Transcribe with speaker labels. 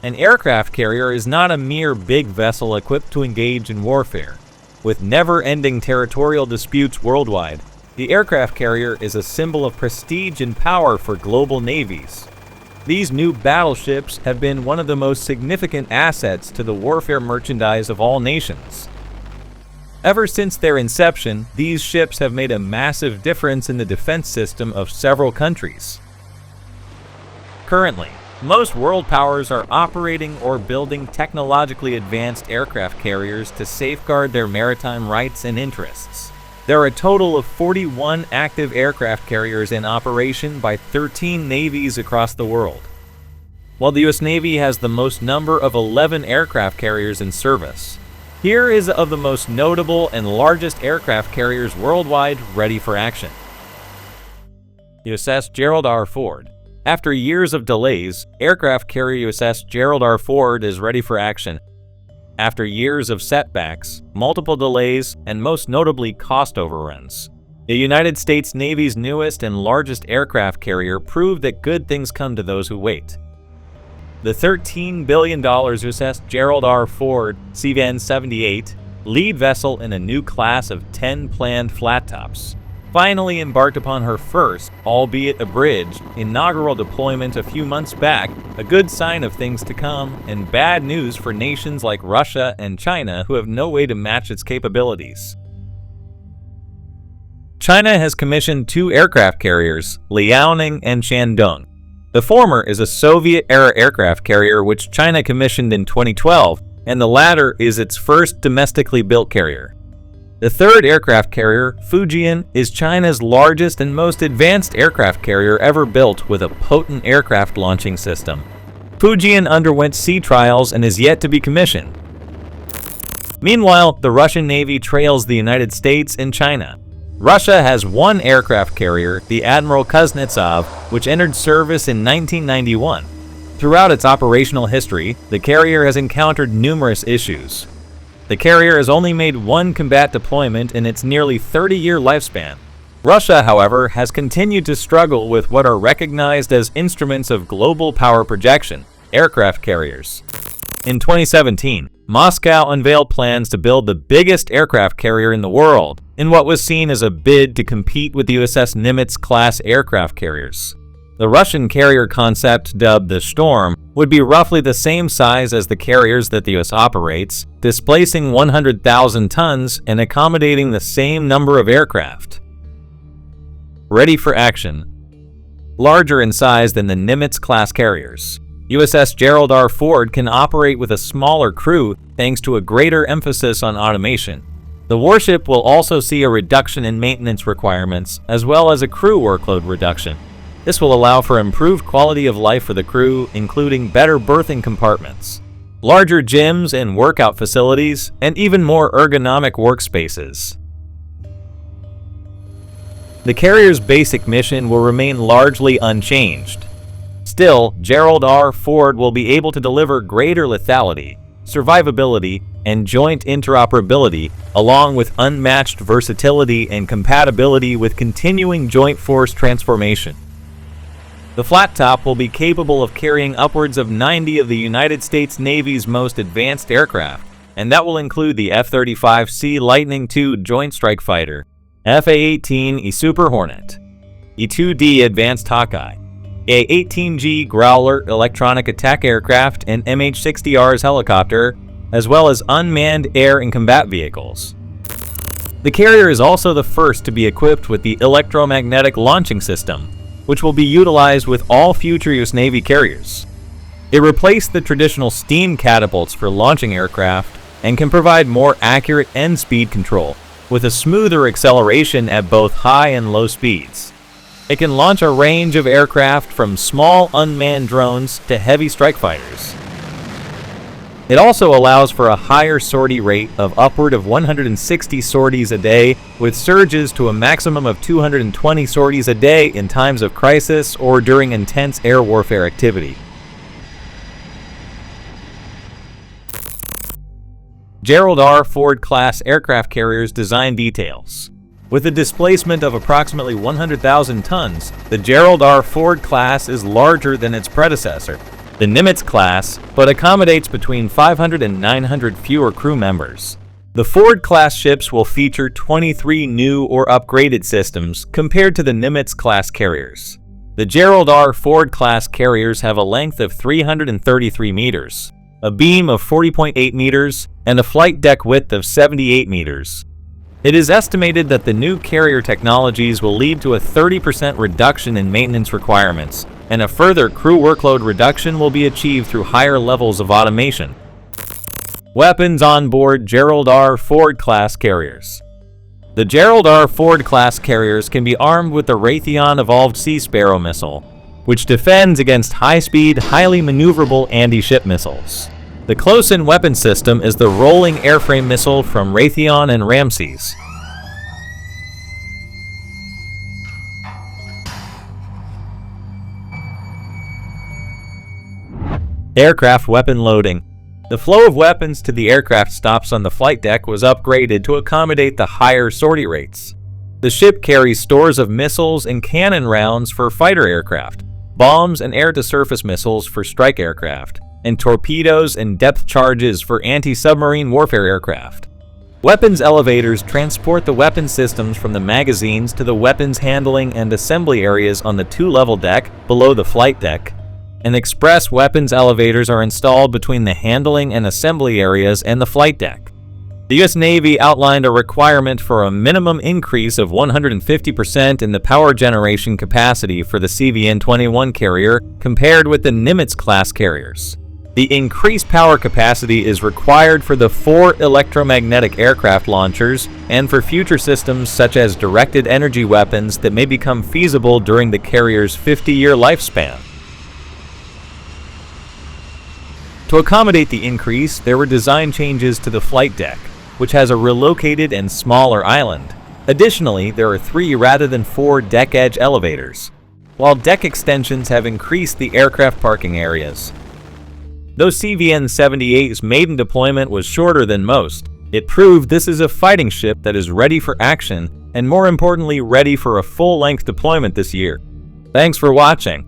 Speaker 1: An aircraft carrier is not a mere big vessel equipped to engage in warfare. With never-ending territorial disputes worldwide, the aircraft carrier is a symbol of prestige and power for global navies. These new battleships have been one of the most significant assets to the warfare merchandise of all nations. Ever since their inception, these ships have made a massive difference in the defense system of several countries. Currently, most world powers are operating or building technologically advanced aircraft carriers to safeguard their maritime rights and interests. There are a total of 41 active aircraft carriers in operation by 13 navies across the world. While the U.S. Navy has the most number of 11 aircraft carriers in service, here is of the most notable and largest aircraft carriers worldwide ready for action. USS Gerald R. Ford. After years of delays, aircraft carrier USS Gerald R. Ford is ready for action. After years of setbacks, multiple delays, and most notably cost overruns, the United States Navy's newest and largest aircraft carrier proved that good things come to those who wait. The $13 billion USS Gerald R. Ford CVN-78, lead vessel in a new class of 10 planned flat tops, finally embarked upon her first, albeit abridged, inaugural deployment a few months back, a good sign of things to come, and bad news for nations like Russia and China who have no way to match its capabilities. China has commissioned 2 aircraft carriers, Liaoning and Shandong. The former is a Soviet-era aircraft carrier which China commissioned in 2012, and the latter is its first domestically built carrier. The third aircraft carrier, Fujian, is China's largest and most advanced aircraft carrier ever built with a potent aircraft launching system. Fujian underwent sea trials and is yet to be commissioned. Meanwhile, the Russian Navy trails the United States and China. Russia has one aircraft carrier, the Admiral Kuznetsov, which entered service in 1991. Throughout its operational history, the carrier has encountered numerous issues. The carrier has only made one combat deployment in its nearly 30-year lifespan. Russia, however, has continued to struggle with what are recognized as instruments of global power projection, aircraft carriers. In 2017, Moscow unveiled plans to build the biggest aircraft carrier in the world, in what was seen as a bid to compete with the USS Nimitz-class aircraft carriers. The Russian carrier concept, dubbed the Storm, would be roughly the same size as the carriers that the US operates, displacing 100,000 tons and accommodating the same number of aircraft. Ready for action. Larger in size than the Nimitz-class carriers, USS Gerald R. Ford can operate with a smaller crew thanks to a greater emphasis on automation. The warship will also see a reduction in maintenance requirements, as well as a crew workload reduction. This will allow for improved quality of life for the crew, including better berthing compartments, larger gyms and workout facilities, and even more ergonomic workspaces. The carrier's basic mission will remain largely unchanged. Still, Gerald R. Ford will be able to deliver greater lethality, survivability, and joint interoperability, along with unmatched versatility and compatibility with continuing joint force transformation. The flat top will be capable of carrying upwards of 90 of the United States Navy's most advanced aircraft, and that will include the F-35C Lightning II Joint Strike Fighter, F/A-18E Super Hornet, E-2D Advanced Hawkeye, A-18G Growler electronic attack aircraft, and MH-60R's helicopter, as well as unmanned air and combat vehicles. The carrier is also the first to be equipped with the electromagnetic launching system, which will be utilized with all future US Navy carriers. It replaced the traditional steam catapults for launching aircraft and can provide more accurate end speed control, with a smoother acceleration at both high and low speeds. It can launch a range of aircraft from small unmanned drones to heavy strike fighters. It also allows for a higher sortie rate of upward of 160 sorties a day, with surges to a maximum of 220 sorties a day in times of crisis or during intense air warfare activity. Gerald R. Ford class aircraft carriers design details. With a displacement of approximately 100,000 tons, the Gerald R. Ford class is larger than its predecessor. the Nimitz class, but accommodates between 500 and 900 fewer crew members. The Ford-class ships will feature 23 new or upgraded systems compared to the Nimitz-class carriers. The Gerald R. Ford-class carriers have a length of 333 meters, a beam of 40.8 meters, and a flight deck width of 78 meters. It is estimated that the new carrier technologies will lead to a 30% reduction in maintenance requirements, and a further crew workload reduction will be achieved through higher levels of automation. Weapons on board Gerald R. Ford-class carriers. The Gerald R. Ford-class carriers can be armed with the Raytheon Evolved Sea Sparrow missile, which defends against high-speed, highly maneuverable anti-ship missiles. The close-in weapon system is the Rolling Airframe missile from Raytheon and Ramses. Aircraft weapon loading. The flow of weapons to the aircraft stops on the flight deck was upgraded to accommodate the higher sortie rates. The ship carries stores of missiles and cannon rounds for fighter aircraft, bombs and air-to-surface missiles for strike aircraft, and torpedoes and depth charges for anti-submarine warfare aircraft. Weapons elevators transport the weapon systems from the magazines to the weapons handling and assembly areas on the two-level deck below the flight deck, and express weapons elevators are installed between the handling and assembly areas and the flight deck. The U.S. Navy outlined a requirement for a minimum increase of 150% in the power generation capacity for the CVN-21 carrier compared with the Nimitz-class carriers. The increased power capacity is required for the 4 electromagnetic aircraft launchers and for future systems such as directed energy weapons that may become feasible during the carrier's 50-year lifespan. To accommodate the increase, there were design changes to the flight deck, which has a relocated and smaller island. Additionally, there are 3 rather than 4 deck edge elevators, while deck extensions have increased the aircraft parking areas. Though CVN-78's maiden deployment was shorter than most, it proved this is a fighting ship that is ready for action and, more importantly, ready for a full-length deployment this year. Thanks for watching.